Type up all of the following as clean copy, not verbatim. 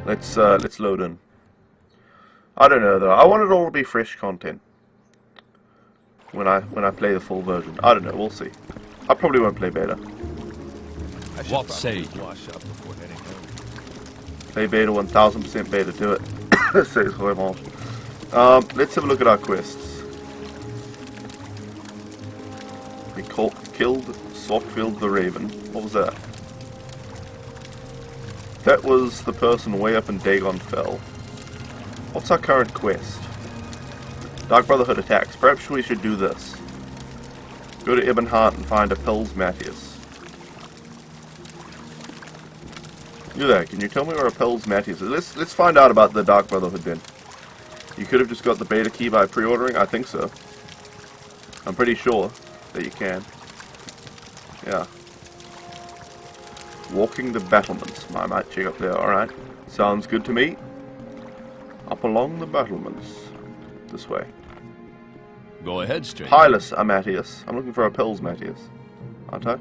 Let's load in. I don't know though. I want it all to be fresh content when I play the full version. I don't know. We'll see. I probably won't play beta. What say you? Play beta, 1000% beta. Do it. Says Roymont. Let's have a look at our quests. We killed Saltfield the Raven. What was that? That was the person way up in Dagon Fell. What's our current quest? Dark Brotherhood attacks. Perhaps we should do this. Go to Ebonheart and find a Pils Matthias. You there, can you tell me where a Pils Matthias is? Let's find out about the Dark Brotherhood then. You could have just got the beta key by pre-ordering? I think so. I'm pretty sure that you can. Yeah. Walking the battlements. I might check up there. Alright. Sounds good to me. Up along the battlements. This way. Go ahead, stranger. Pilus Matthias. I'm looking for a Pils Matthias. Aren't I?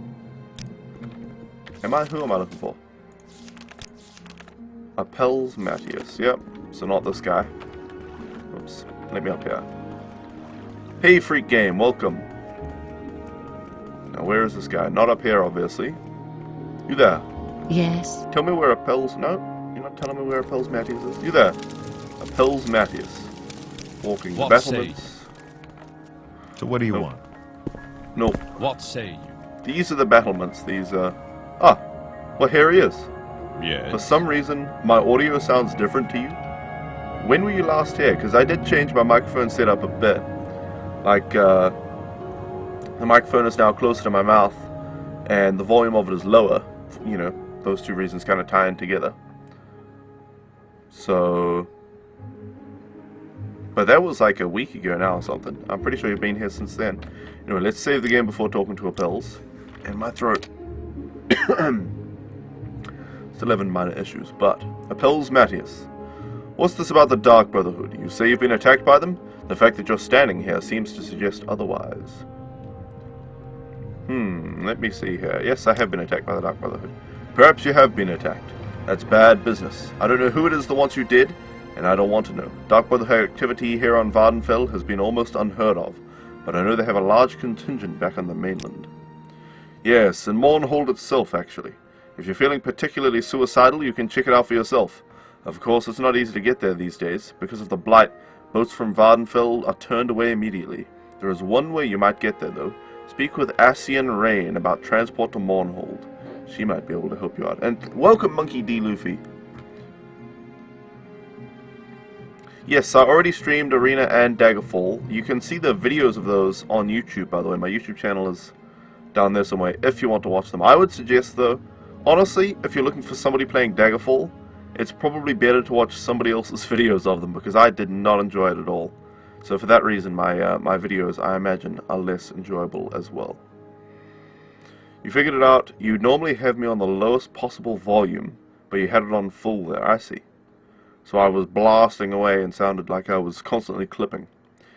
Who am I looking for? A Pils Matthias. Yep. So not this guy. Oops. Let me up here. Hey, Freak Game. Welcome. Now, where is this guy? Not up here, obviously. You there? Yes. Tell me where a Pils... No, you're not telling me where a Pils Matthias is. You there? A Pils Matthias. Walking the battlements. So what do you want? No. What say you? These are the battlements. These are... Ah. Well, here he is. Yes. For some reason, my audio sounds different to you. When were you last here? Because I did change my microphone setup a bit. Like, the microphone is now closer to my mouth, and the volume of it is lower. You know, those two reasons kind of tie in together. So... But that was like a week ago now or something. I'm pretty sure you've been here since then. Anyway, let's save the game before talking to a Pils. And my throat. Still having minor issues, but... A Pils Matthias. What's this about the Dark Brotherhood? You say you've been attacked by them? The fact that you're standing here seems to suggest otherwise. Let me see here. Yes, I have been attacked by the Dark Brotherhood. Perhaps you have been attacked. That's bad business. I don't know who it is that wants you dead, and I don't want to know. Dark Brotherhood activity here on Vardenfell has been almost unheard of, but I know they have a large contingent back on the mainland. Yes, and Mournhold itself, actually. If you're feeling particularly suicidal, you can check it out for yourself. Of course, it's not easy to get there these days. Because of the blight, boats from Vardenfell are turned away immediately. There is one way you might get there, though. Speak with Asian Rain about transport to Mournhold. She might be able to help you out. And welcome, Monkey D. Luffy. Yes, I already streamed Arena and Daggerfall. You can see the videos of those on YouTube, by the way. My YouTube channel is down there somewhere, if you want to watch them. I would suggest, though, honestly, if you're looking for somebody playing Daggerfall, it's probably better to watch somebody else's videos of them, because I did not enjoy it at all. So for that reason, my videos, I imagine, are less enjoyable as well. You figured it out. You normally have me on the lowest possible volume, but you had it on full there. I see. So I was blasting away and sounded like I was constantly clipping.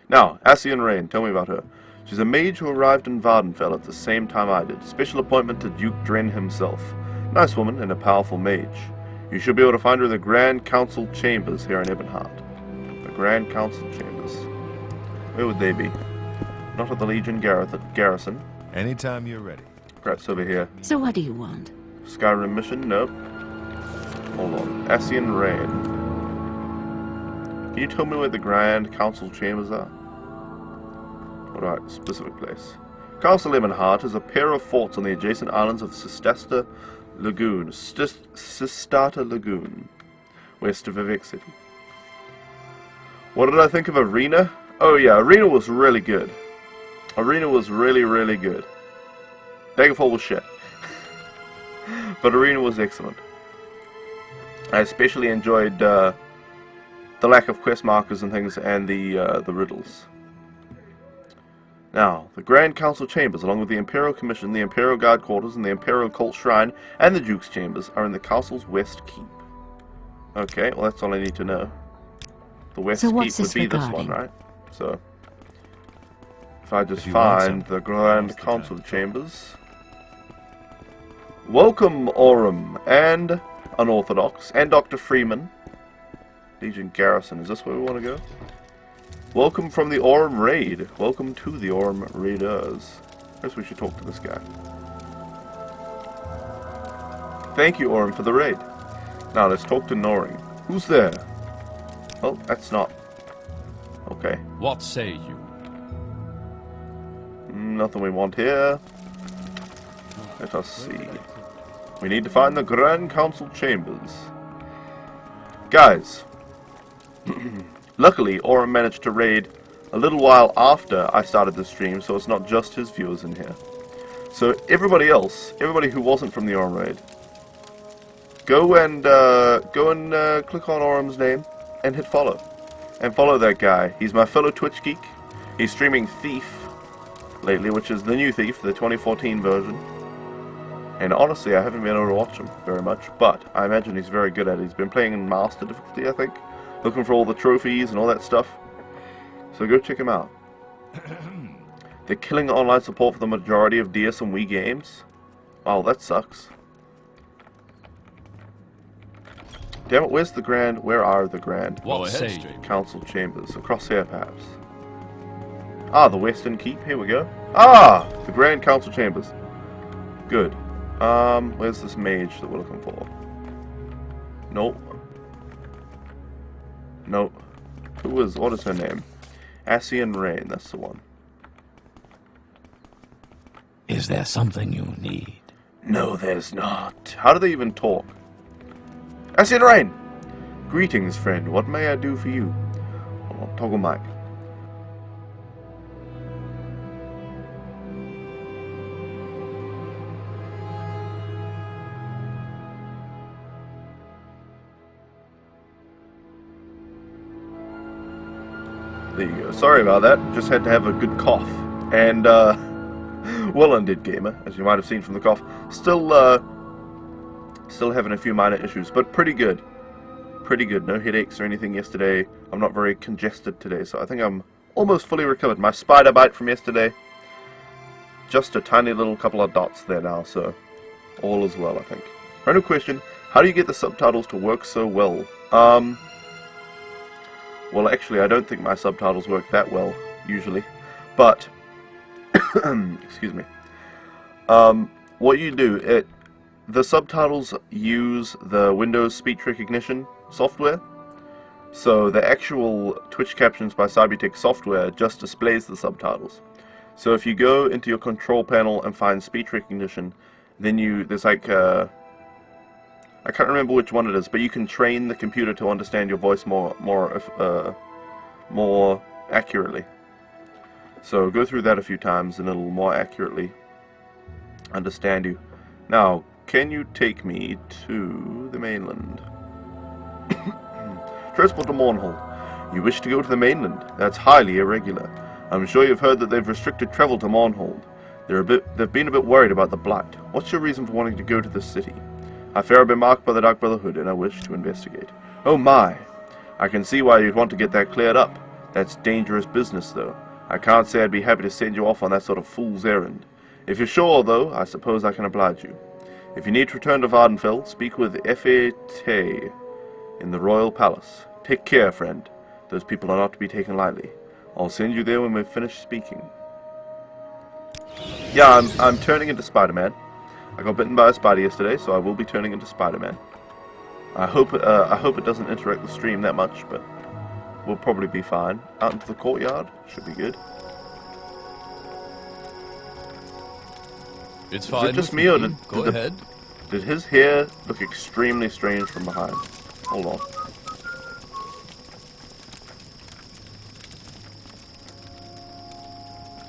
Now, Asian Rain, tell me about her. She's a mage who arrived in Vardenfell at the same time I did. Special appointment to Duke Dren himself. Nice woman and a powerful mage. You should be able to find her in the Grand Council Chambers here in Ebonheart. The Grand Council Chambers. Where would they be? Not at the Legion Garrison. Anytime you're ready. Perhaps over here. So what do you want? Skyrim mission? Nope. Hold on. Asian Rain. Can you tell me where the Grand Council Chambers are? Alright, specific place. Castle Ebonheart is a pair of forts on the adjacent islands of Sistata Lagoon. Sistata Lagoon. West of Vivek City. What did I think of Arena? Oh yeah, Arena was really good. Arena was really, really good. Daggerfall was shit. But Arena was excellent. I especially enjoyed the lack of quest markers and things, and the riddles. Now, the Grand Council Chambers, along with the Imperial Commission, the Imperial Guard Quarters, and the Imperial Cult Shrine, and the Duke's Chambers, are in the castle's West Keep. Okay, well that's all I need to know. The West Keep would be this one, right? So, if I just find the Grand Council Chambers... Welcome, Aurum, and Unorthodox, and Dr. Freeman. Legion Garrison. Is this where we want to go? Welcome from the Orm Raid. Welcome to the Orm Raiders. I guess we should talk to this guy. Thank you, Orm, for the raid. Now let's talk to Noring. Who's there? Oh, that's not... Okay. What say you? Nothing we want here. Let us see. We need to find the Grand Council chambers. Guys. Luckily, Orm managed to raid a little while after I started the stream, so it's not just his viewers in here. So everybody else, everybody who wasn't from the Orm raid, go and click on Orm's name and hit follow. And follow that guy. He's my fellow Twitch geek. He's streaming Thief lately, which is the new Thief, the 2014 version. And honestly, I haven't been able to watch him very much, but I imagine he's very good at it. He's been playing in Master difficulty, I think, looking for all the trophies and all that stuff. So go check him out. They're killing online support for the majority of DS and Wii games. Oh, that sucks. Damn it, where's the Grand? Where are the Grand What say you? Council chambers? Across here, perhaps. Ah, the Western Keep. Here we go. Ah, the Grand Council chambers. Good. Where's this mage that we're looking for? Nope. Nope. What is her name? Ascian Rain, that's the one. Is there something you need? No, there's not. How do they even talk? Ascian Rain! Greetings, friend. What may I do for you? Hold on, toggle mic. There you go. Sorry about that. Just had to have a good cough. And, well undid, gamer, as you might have seen from the cough. Still having a few minor issues, but pretty good. Pretty good. No headaches or anything yesterday. I'm not very congested today, so I think I'm almost fully recovered. My spider bite from yesterday, just a tiny little couple of dots there now, so all is well, I think. Random question, how do you get the subtitles to work so well? Well, actually, I don't think my subtitles work that well, usually. But, excuse me. What you do, the subtitles use the Windows speech recognition software. So the actual Twitch captions by Cybertech software just displays the subtitles. So if you go into your control panel and find speech recognition, then there's like I can't remember which one it is, but you can train the computer to understand your voice more accurately. So go through that a few times and it'll more accurately understand you. Now, can you take me to the mainland? Transport to Mournhold. You wish to go to the mainland? That's highly irregular. I'm sure you've heard that they've restricted travel to Mournhold. They've been a bit worried about the Blight. What's your reason for wanting to go to this city? I fear I've been marked by the Dark Brotherhood, and I wish to investigate. Oh my! I can see why you'd want to get that cleared up. That's dangerous business, though. I can't say I'd be happy to send you off on that sort of fool's errand. If you're sure, though, I suppose I can oblige you. If you need to return to Vardenfell, speak with F.A.T. in the Royal Palace. Take care, friend. Those people are not to be taken lightly. I'll send you there when we've finished speaking. Yeah, I'm turning into Spider-Man. I got bitten by a spider yesterday, so I will be turning into Spider-Man. I hope it doesn't interrupt the stream that much, but we'll probably be fine. Out into the courtyard, should be good. It's fine. Is it just me, or Go ahead. Did his hair look extremely strange from behind? Hold on.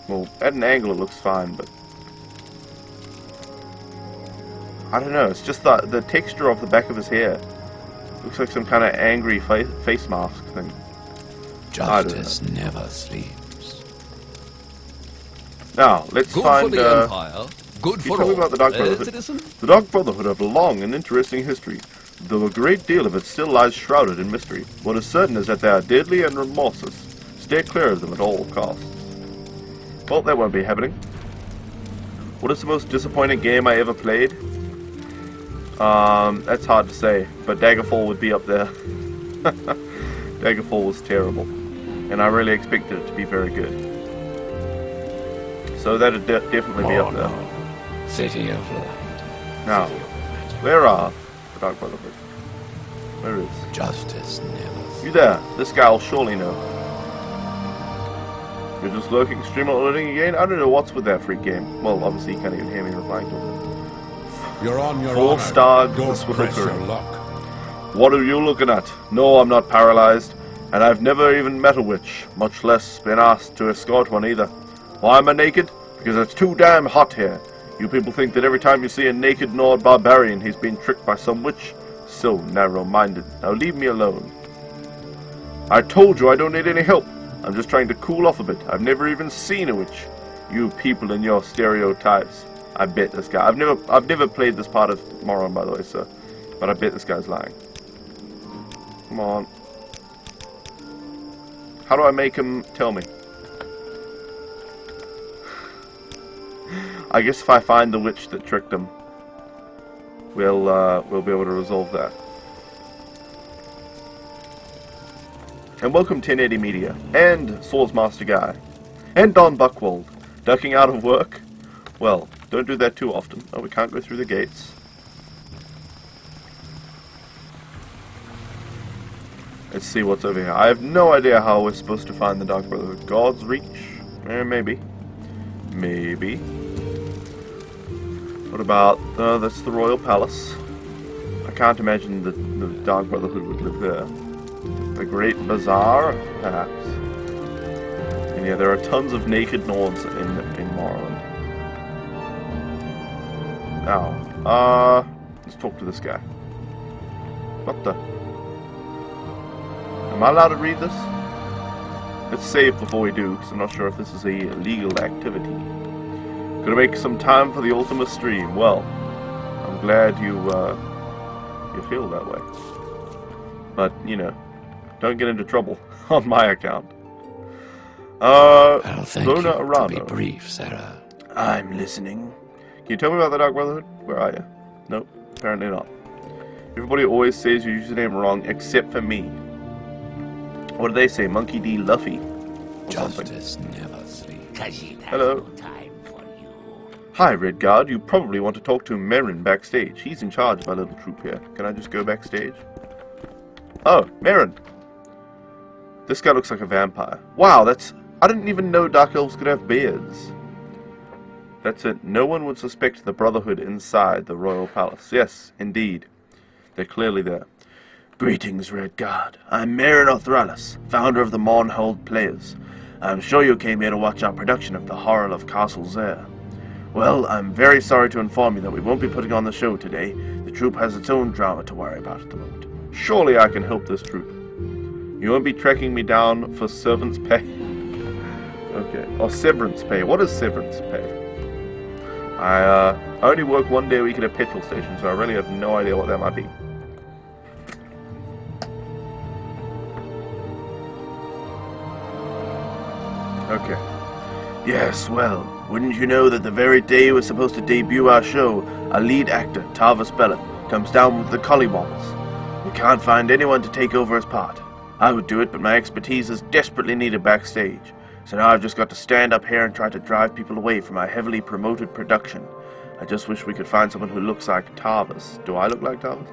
Well, at an angle it looks fine, but I don't know, it's just the texture of the back of his hair. Looks like some kind of angry face mask thing. Justice never sleeps. Now, let's Good find... for the Empire. Good you for tell me all. about the Dark Brotherhood. Citizen? The Dark Brotherhood have a long and interesting history, though a great deal of it still lies shrouded in mystery. What is certain is that they are deadly and remorseless. Stay clear of them at all costs. Well, that won't be happening. What is the most disappointing game I ever played? That's hard to say, but Daggerfall would be up there. Daggerfall was terrible, and I really expected it to be very good. So that'd definitely be up there. Morrowind, City of Light. Now, City of Magic. where are the Dark Brotherhood? Where is? Justice never You there? This guy will surely know. You're just lurking, streaming, loading again? I don't know what's with that freak game. Well, obviously you can't even hear me replying to him. You're on your Full honor. star Don't Swivel press your Curry. luck. What are you looking at? No, I'm not paralyzed, and I've never even met a witch, much less been asked to escort one either. Why am I naked? Because it's too damn hot here. You people think that every time you see a naked Nord barbarian, he's been tricked by some witch? So narrow-minded. Now leave me alone. I told you I don't need any help. I'm just trying to cool off a bit. I've never even seen a witch. You people and your stereotypes. I bet this guy. I've never played this part of Morrowind, by the way, sir. But I bet this guy's lying. Come on. How do I make him tell me? I guess if I find the witch that tricked him, we'll be able to resolve that. And welcome 1080 Media, and Swordsmaster Guy, and Don Buckwald, ducking out of work. Well, don't do that too often. Oh, we can't go through the gates. Let's see what's over here. I have no idea how we're supposed to find the Dark Brotherhood. God's Reach? Maybe. Maybe. What about... that's the Royal Palace. I can't imagine the Dark Brotherhood would live there. The Great Bazaar? Perhaps. And yeah, there are tons of naked Nords in Morrowind. Now, let's talk to this guy. What the... Am I allowed to read this? Let's save before we do, because I'm not sure if this is a legal activity. Gonna make some time for the Ultima stream. Well, I'm glad you feel that way. But, you know, don't get into trouble on my account. I'll thank Luna you to Arano. be brief, Sarah. I'm listening. Can you tell me about the Dark Brotherhood? Where are you? Nope, apparently not. Everybody always says your username wrong, except for me. What do they say? Monkey D. Luffy? Or something. Justice never sleeps. Hello. Hi, Redguard. You probably want to talk to Merrin backstage. He's in charge of our little troop here. Can I just go backstage? Oh, Merrin. This guy looks like a vampire. Wow, that's... I didn't even know Dark Elves could have beards. That's it. No one would suspect the Brotherhood inside the Royal Palace. Yes, indeed. They're clearly there. Greetings, Redguard. I'm Merrin Othralis, founder of the Mournhold Players. I'm sure you came here to watch our production of the Horror of Castle Zer. Well, I'm very sorry to inform you that we won't be putting on the show today. The troupe has its own drama to worry about at the moment. Surely I can help this troupe. You won't be tracking me down for servant's pay? Okay. Or severance pay. What is severance pay? I only work one day a week at a petrol station, so I really have no idea what that might be. Okay. Yes, well, wouldn't you know that the very day we're supposed to debut our show, our lead actor, Tarvis Bellet, comes down with the collywobbles. We can't find anyone to take over his part. I would do it, but my expertise is desperately needed backstage. So now I've just got to stand up here and try to drive people away from our heavily promoted production. I just wish we could find someone who looks like Tarvis. Do I look like Tarvis?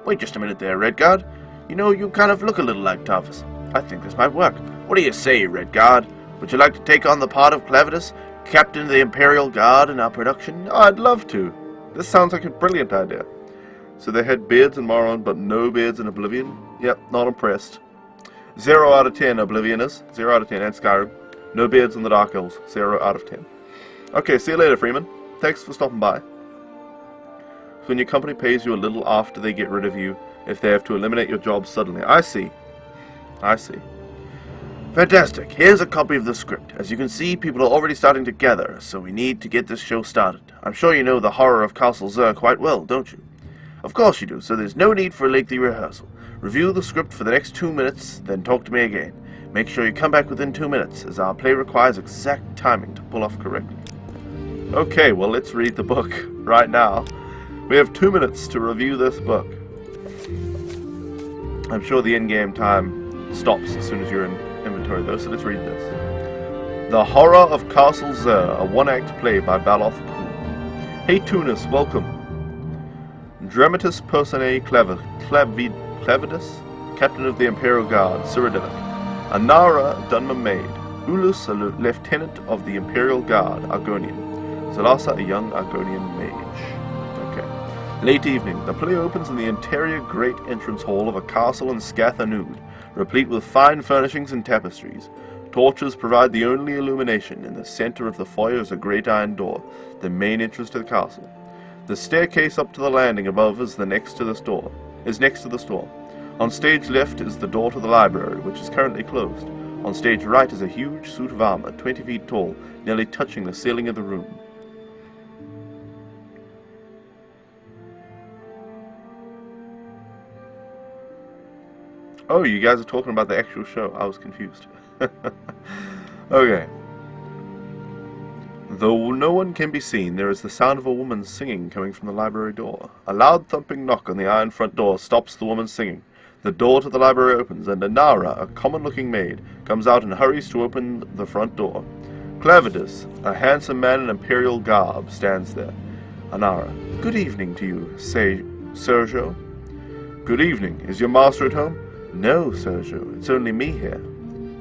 Wait just a minute there, Redguard. You know, you kind of look a little like Tarvis. I think this might work. What do you say, Redguard? Would you like to take on the part of Clavitus, Captain of the Imperial Guard in our production? Oh, I'd love to. This sounds like a brilliant idea. So they had beards in Morrowind, but no beards in Oblivion? Yep, not impressed. 0 out of 10 Oblivion is. 0 out of 10, and Skyrim. No beards in the Dark Elves. 0 out of 10. Okay, see you later, Freeman. Thanks for stopping by. So when your company pays you a little after they get rid of you, if they have to eliminate your job suddenly. I see. I see. Fantastic. Here's a copy of the script. As you can see, people are already starting to gather, so we need to get this show started. I'm sure you know the Horror of Castle Zer quite well, don't you? Of course you do, so there's no need for a lengthy rehearsal. Review the script for the next 2 minutes, then talk to me again. Make sure you come back within 2 minutes, as our play requires exact timing to pull off correctly. Okay, well, let's read the book right now. We have 2 minutes to review this book. I'm sure the in-game time stops as soon as you're in inventory though, so let's read this. The Horror of Castle Zer, a one-act play by Baloth Kuhl. Hey Tunis, welcome. Dramatis personae Clavidus, captain of the Imperial Guard, Cyrodiilic. Anara Dunma Maid. Ulus, a lieutenant of the Imperial Guard, Argonian. Zalasa, a young Argonian mage. Okay. Late evening. The play opens in the interior great entrance hall of a castle in Scath Anud, replete with fine furnishings and tapestries. Torches provide the only illumination. In the center of the foyer is a great iron door, the main entrance to the castle. The staircase up to the landing above is next to the store. On stage left is the door to the library, which is currently closed. On stage right is a huge suit of armor, 20 feet tall, nearly touching the ceiling of the room. Oh, you guys are talking about the actual show. I was confused. Okay. Though no one can be seen, there is the sound of a woman singing coming from the library door. A loud thumping knock on the iron front door stops the woman singing. The door to the library opens, and Anara, a common-looking maid, comes out and hurries to open the front door. Clavidus, a handsome man in imperial garb, stands there. Anara, good evening to you, Sergio. Good evening. Is your master at home? No, Sergio. It's only me here.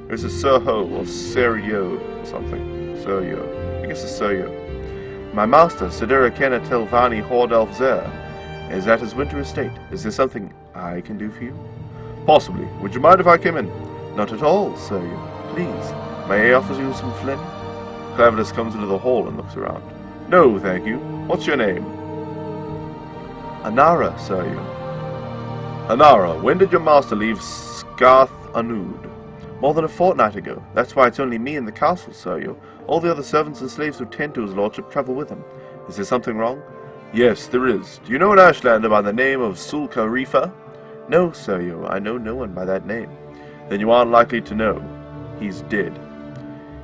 There's a Serho or Sergio something. Sergio. I guess it's Sergio. My master, Sidera Kenna Telvani Hordelf Zer, is at his winter estate. Is there something I can do for you? Possibly. Would you mind if I came in? Not at all, Sergio. Please, may I offer you some flint? Clavidus comes into the hall and looks around. No, thank you. What's your name? Anara, Sergio. Anara, when did your master leave Scath Anud? More than a fortnight ago. That's why it's only me in the castle, Sergio. All the other servants and slaves who tend to his lordship travel with him. Is there something wrong? Yes, there is. Do you know an Ashlander by the name of Sulka Rifa? No, Sergio. I know no one by that name. Then you aren't likely to know. He's dead.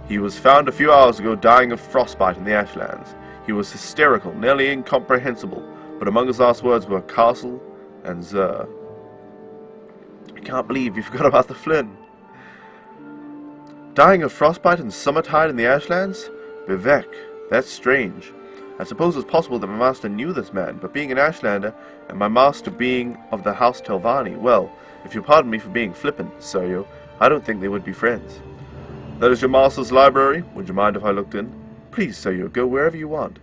He was found a few hours ago dying of frostbite in the Ashlands. He was hysterical, nearly incomprehensible, but among his last words were castle and Zer. I can't believe you forgot about the Flynn. Dying of frostbite in summertide in the Ashlands? Vivek, that's strange. I suppose it's possible that my master knew this man, but being an Ashlander, and my master being of the House Telvani, well, if you pardon me for being flippant, Sergio, I don't think they would be friends. That is your master's library? Would you mind if I looked in? Please, Sergio, go wherever you want.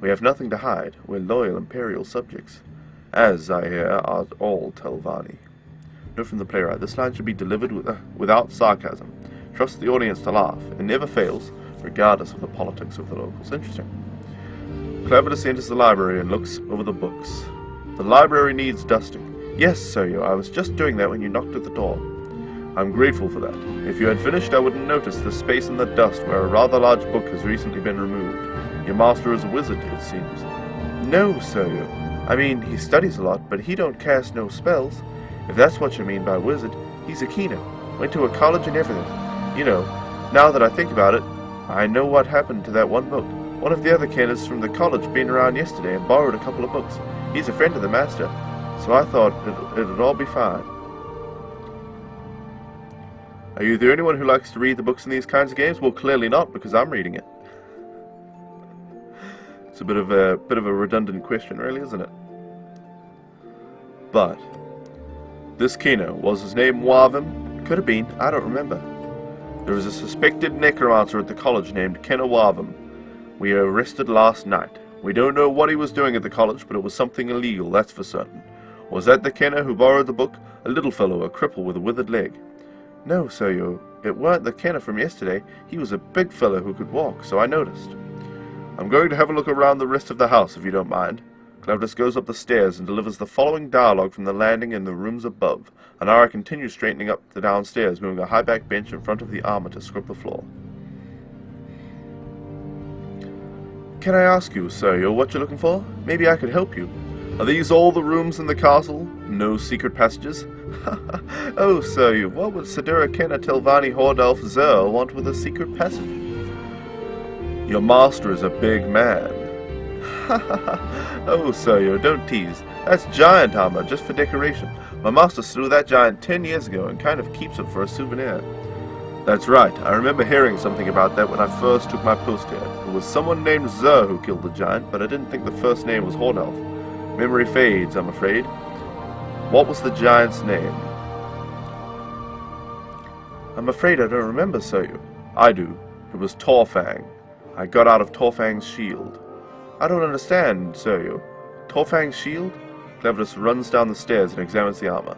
We have nothing to hide. We're loyal imperial subjects. As, I hear, are all Telvani. Note from the playwright, this line should be delivered without sarcasm. Trust the audience to laugh. It never fails, regardless of the politics of the locals. Interesting. Clavidus enters the library and looks over the books. The library needs dusting. Yes, Sergio, I was just doing that when you knocked at the door. I'm grateful for that. If you had finished, I wouldn't notice the space in the dust where a rather large book has recently been removed. Your master is a wizard, it seems. No, Sergio. I mean, he studies a lot, but he don't cast no spells. If that's what you mean by wizard, he's a keener. Went to a college and everything. You know, now that I think about it, I know what happened to that one book. One of the other Kenners from the college been around yesterday and borrowed a couple of books. He's a friend of the master, so I thought it'd all be fine. Are you the only one who likes to read the books in these kinds of games? Well, clearly not, because I'm reading it. It's a bit of a redundant question, really, isn't it? But this Keno, was his name Wavim? Could have been, I don't remember. There was a suspected necromancer at the college named Kenna Wavim. We arrested last night. We don't know what he was doing at the college, but it was something illegal, that's for certain. Was that the Kenna who borrowed the book? A little fellow, a cripple with a withered leg. No, Sergio, it weren't the Kenna from yesterday. He was a big fellow who could walk, so I noticed. I'm going to have a look around the rest of the house, if you don't mind. Clavidus goes up the stairs and delivers the following dialogue from the landing in the rooms above. Anara continues straightening up the downstairs, moving a high-back bench in front of the armor to scrub the floor. Can I ask you, Sergio, what you're looking for? Maybe I could help you. Are these all the rooms in the castle? No secret passages? Oh, Sergio, what would Sidera Kenna Telvani Hordalf Zer want with a secret passage? Your master is a big man. Oh, Sergio, don't tease. That's giant armor, just for decoration. My master slew that giant 10 years ago and kind of keeps it for a souvenir. That's right. I remember hearing something about that when I first took my post here. It was someone named Zer who killed the giant, but I didn't think the first name was Hornelf. Memory fades, I'm afraid. What was the giant's name? I'm afraid I don't remember, Soyu. I do. It was Torfang. I got out of Torfang's shield. I don't understand, Soyu. Torfang's shield? Cleverus runs down the stairs and examines the armor.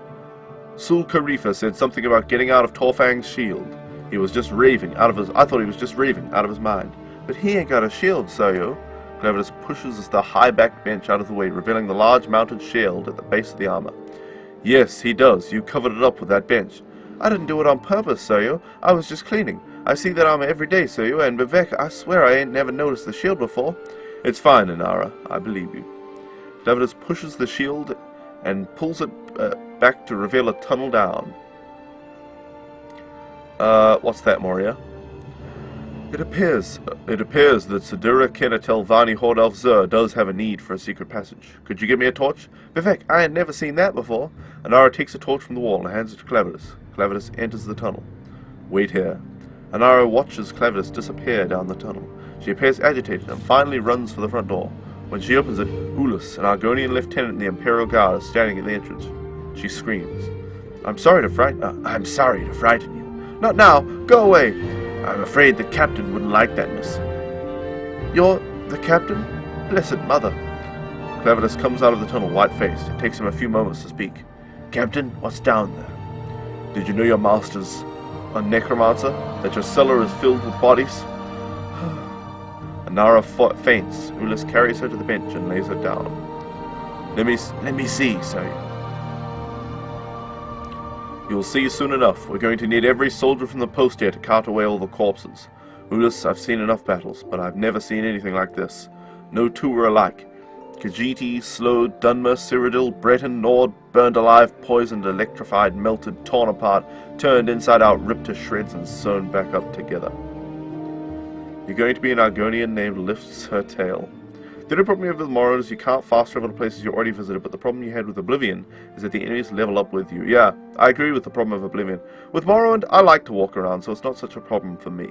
Sul Khalifa said something about getting out of Torfang's shield. He was just raving out of his... I thought he was just raving out of his mind. But he ain't got a shield, Soyu. Cleverus pushes the high-backed bench out of the way, revealing the large mounted shield at the base of the armor. Yes, he does. You covered it up with that bench. I didn't do it on purpose, Soyu. I was just cleaning. I see that armor every day, Soyu, and Vivek, I swear I ain't never noticed the shield before. It's fine, Inara. I believe you. Cleverus pushes the shield and pulls it back to reveal a tunnel down. What's that, Moria? It appears that Sidura Kenatel Vani Hordelf Zer does have a need for a secret passage. Could you give me a torch? Vivek, I ain't never seen that before. Anara takes a torch from the wall and hands it to Cleverus. Cleverus enters the tunnel. Wait here. Anara watches Cleverus disappear down the tunnel. She appears agitated and finally runs for the front door. When she opens it, Ulus, an Argonian lieutenant in the Imperial Guard, is standing at the entrance. She screams. I'm sorry to frighten you. Not now. Go away. I'm afraid the captain wouldn't like that, miss. You're the captain? Blessed mother. Cleverus comes out of the tunnel white-faced. It takes him a few moments to speak. Captain, what's down there? Did you know your master's a necromancer? That your cellar is filled with bodies? Anara faints. Ulus carries her to the bench and lays her down. Let me see, Soyu. You'll see soon enough. We're going to need every soldier from the post here to cart away all the corpses. Ulus, I've seen enough battles, but I've never seen anything like this. No two were alike. Khajiit, Slode, Dunmer, Cyrodiil, Breton, Nord, burned alive, poisoned, electrified, melted, torn apart, turned inside out, ripped to shreds, and sewn back up together. You're going to be an Argonian named Lifts Her Tail. The only problem you have with Morrowind is you can't fast travel to places you already visited, but the problem you had with Oblivion is that the enemies level up with you. Yeah, I agree with the problem of Oblivion. With Morrowind, I like to walk around, so it's not such a problem for me.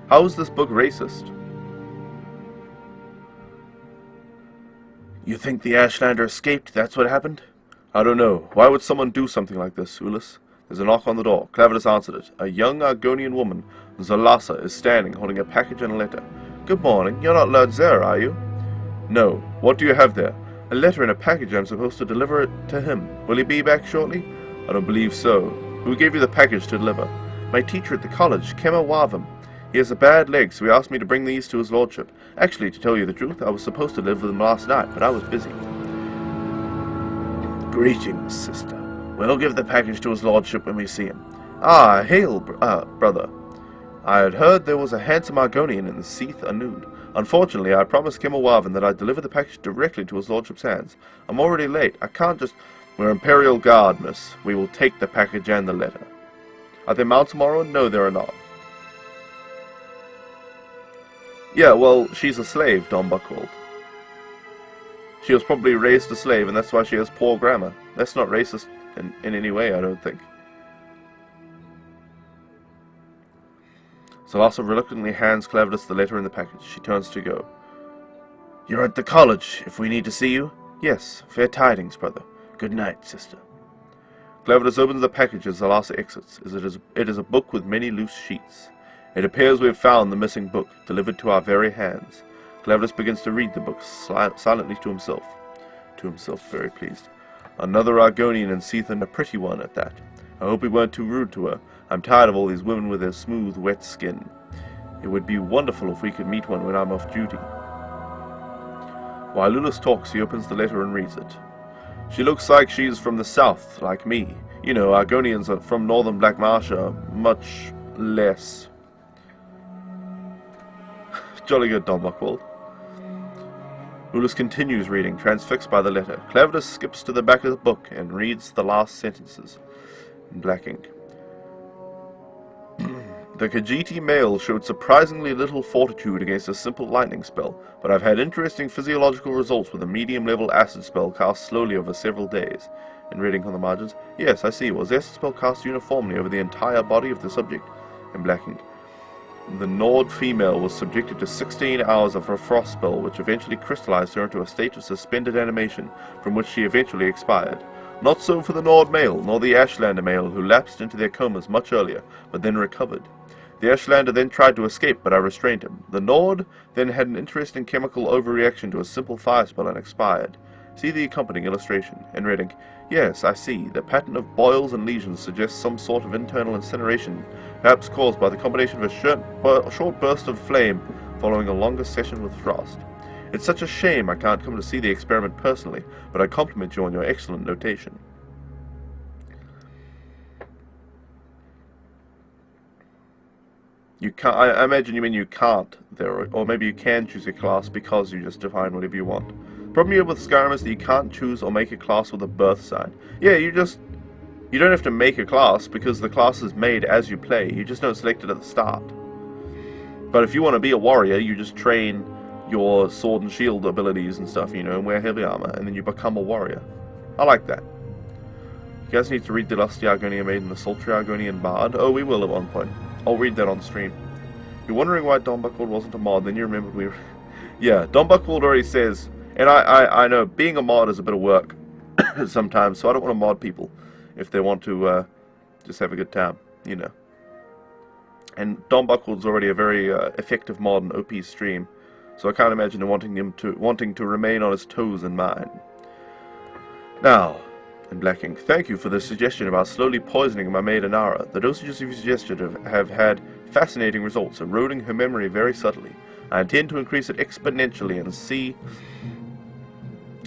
How is this book racist? You think the Ashlander escaped? That's what happened? I don't know. Why would someone do something like this, Ulus? There's a knock on the door. Cleverus answered it. A young Argonian woman, Zalasa, is standing, holding a package and a letter. Good morning. You're not Lord Zer, are you? No. What do you have there? A letter and a package. I'm supposed to deliver it to him. Will he be back shortly? I don't believe so. Who gave you the package to deliver? My teacher at the college, Kema Wavam. He has a bad leg, so he asked me to bring these to his lordship. Actually, to tell you the truth, I was supposed to live with him last night, but I was busy. Greetings, sister. We'll give the package to his lordship when we see him. Ah, hail, brother. I had heard there was a handsome Argonian in the Seath Anud. Unfortunately, I promised Kimawavan that I'd deliver the package directly to his lordship's hands. I'm already late. I can't just... We're Imperial Guard, miss. We will take the package and the letter. Are there mounts tomorrow? No, there are not. Yeah, well, she's a slave, Don Buckhold. She was probably raised a slave, and that's why she has poor grammar. That's not racist in any way, I don't think. Zalasa reluctantly hands Cleverus the letter and the package. She turns to go. You're at the college, if we need to see you? Yes, fair tidings, brother. Good night, sister. Cleverus opens the package as Zalasa exits. It is a book with many loose sheets. It appears we have found the missing book, delivered to our very hands. Cleverus begins to read the book silently to himself. To himself, very pleased. Another Argonian and Seathan, a pretty one at that. I hope we weren't too rude to her. I'm tired of all these women with their smooth, wet skin. It would be wonderful if we could meet one when I'm off duty. While Ulus talks, he opens the letter and reads it. She looks like she's from the south, like me. You know, Argonians are from northern Black Marsh are much less. Jolly good, Don Buckhold. Ulus continues reading, transfixed by the letter. Cleverus skips to the back of the book and reads the last sentences in black ink. The Khajiiti male showed surprisingly little fortitude against a simple lightning spell, but I've had interesting physiological results with a medium-level acid spell cast slowly over several days. In reading on the margins, yes, I see. Was the acid spell cast uniformly over the entire body of the subject? In black ink. The Nord female was subjected to 16 hours of a frost spell, which eventually crystallized her into a state of suspended animation, from which she eventually expired. Not so for the Nord male, nor the Ashlander male, who lapsed into their comas much earlier, but then recovered. The Ashlander then tried to escape, but I restrained him. The Nord then had an interesting chemical overreaction to a simple fire spell and expired. See the accompanying illustration. In red ink. Yes, I see. The pattern of boils and lesions suggests some sort of internal incineration, perhaps caused by the combination of a short burst of flame following a longer session with frost. It's such a shame I can't come to see the experiment personally, but I compliment you on your excellent notation. You can't. I imagine you mean you can't there, or maybe you can choose a class because you just define whatever you want. Problem here with Skyrim is that you can't choose or make a class with a birth sign. Yeah, you don't have to make a class because the class is made as you play. You just don't select it at the start. But if you want to be a warrior, you just train your sword and shield abilities and stuff, you know, and wear heavy armor, and then you become a warrior. I like that. You guys need to read the Lusty Argonian Maid and the Sultry Argonian Bard. Oh, we will at one point. I'll read that on stream. You're wondering why Don Buckwold wasn't a mod, then you remembered we were... Yeah, Don Buckwold already says, and I know being a mod is a bit of work sometimes, so I don't want to mod people if they want to just have a good time, you know. And Don Buckwold's already a very effective mod in OP's stream, so I can't imagine him wanting to remain on his toes in mine. Now, in black ink, thank you for the suggestion about slowly poisoning my maid Inara. The dosages you suggested have had fascinating results, eroding her memory very subtly. I intend to increase it exponentially and see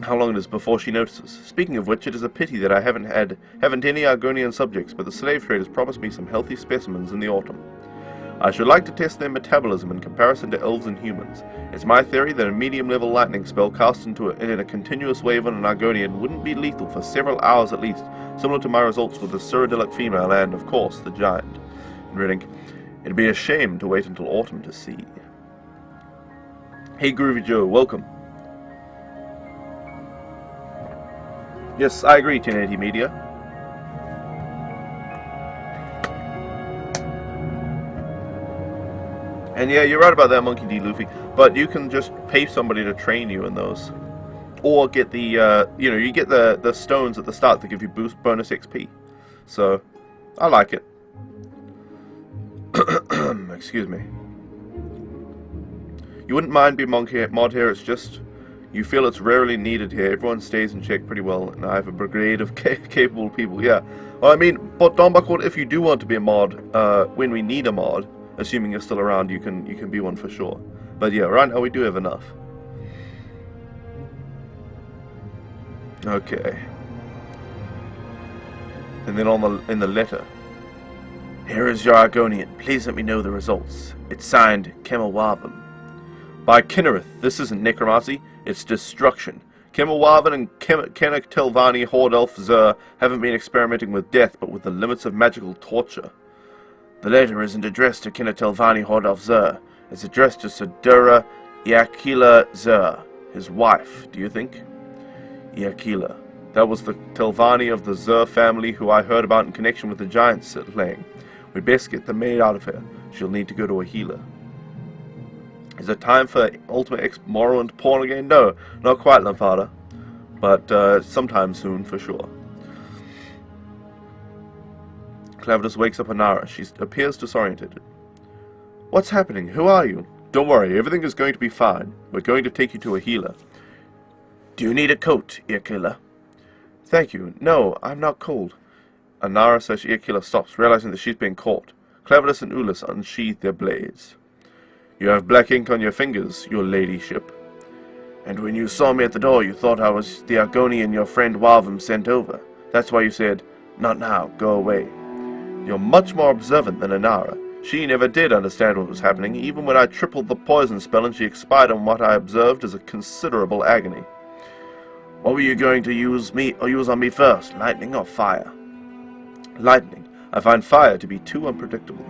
how long it is before she notices. Speaking of which, it is a pity that I haven't any Argonian subjects, but the slave trade has promised me some healthy specimens in the autumn. I should like to test their metabolism in comparison to elves and humans. It's my theory that a medium-level lightning spell cast in a continuous wave on an Argonian wouldn't be lethal for several hours at least, similar to my results with the Cyrodiilic female and, of course, the giant. In red ink, it'd be a shame to wait until autumn to see. Hey Groovy Joe, welcome. Yes, I agree, 1080 Media. And yeah, you're right about that, Monkey D. Luffy. But you can just pay somebody to train you in those. Or get the, you get the stones at the start that give you bonus XP. So, I like it. Excuse me. You wouldn't mind being mod here, it's just... You feel it's rarely needed here. Everyone stays in check pretty well, and I have a brigade of capable people. Yeah. Well, I mean, but Don Buckwold, if you do want to be a mod, when we need a mod... Assuming you're still around, you can be one for sure. But yeah, right now we do have enough. Okay. And then in the letter, here is your Argonian. Please let me know the results. It's signed Kemelwarven. By Kinnereth, this isn't necromancy, it's destruction. Kemelwarven and Kenach Telvanni Hordelf Zur haven't been experimenting with death, but with the limits of magical torture. The letter isn't addressed to Telvanni Hordelf Zur. It's addressed to Sedura Iakila Zur, his wife, do you think? Iakila. That was the Telvanni of the Zur family who I heard about in connection with the giant slaying. We'd best get the maid out of here. She'll need to go to a healer. Is it time for Ultimate Morrowind porn again? No, not quite, Lamfada. But sometime soon, for sure. Clavdus wakes up Inara. She appears disoriented. What's happening? Who are you? Don't worry, everything is going to be fine. We're going to take you to a healer. Do you need a coat, Iakila? Thank you. No, I'm not cold. Inara/Iakila stops, realizing that she's being caught. Clavdus and Ulyss unsheathe their blades. You have black ink on your fingers, your ladyship. And when you saw me at the door, you thought I was the Argonian your friend Warvum sent over. That's why you said, not now, go away. You're much more observant than Inara. She never did understand what was happening, even when I tripled the poison spell and she expired on what I observed as a considerable agony. What were you going to use on me first, lightning or fire? Lightning. I find fire to be too unpredictable.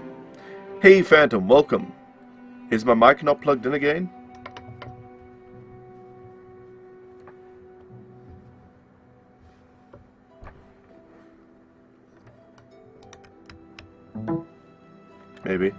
Hey Phantom, welcome. Is my mic not plugged in again? Maybe.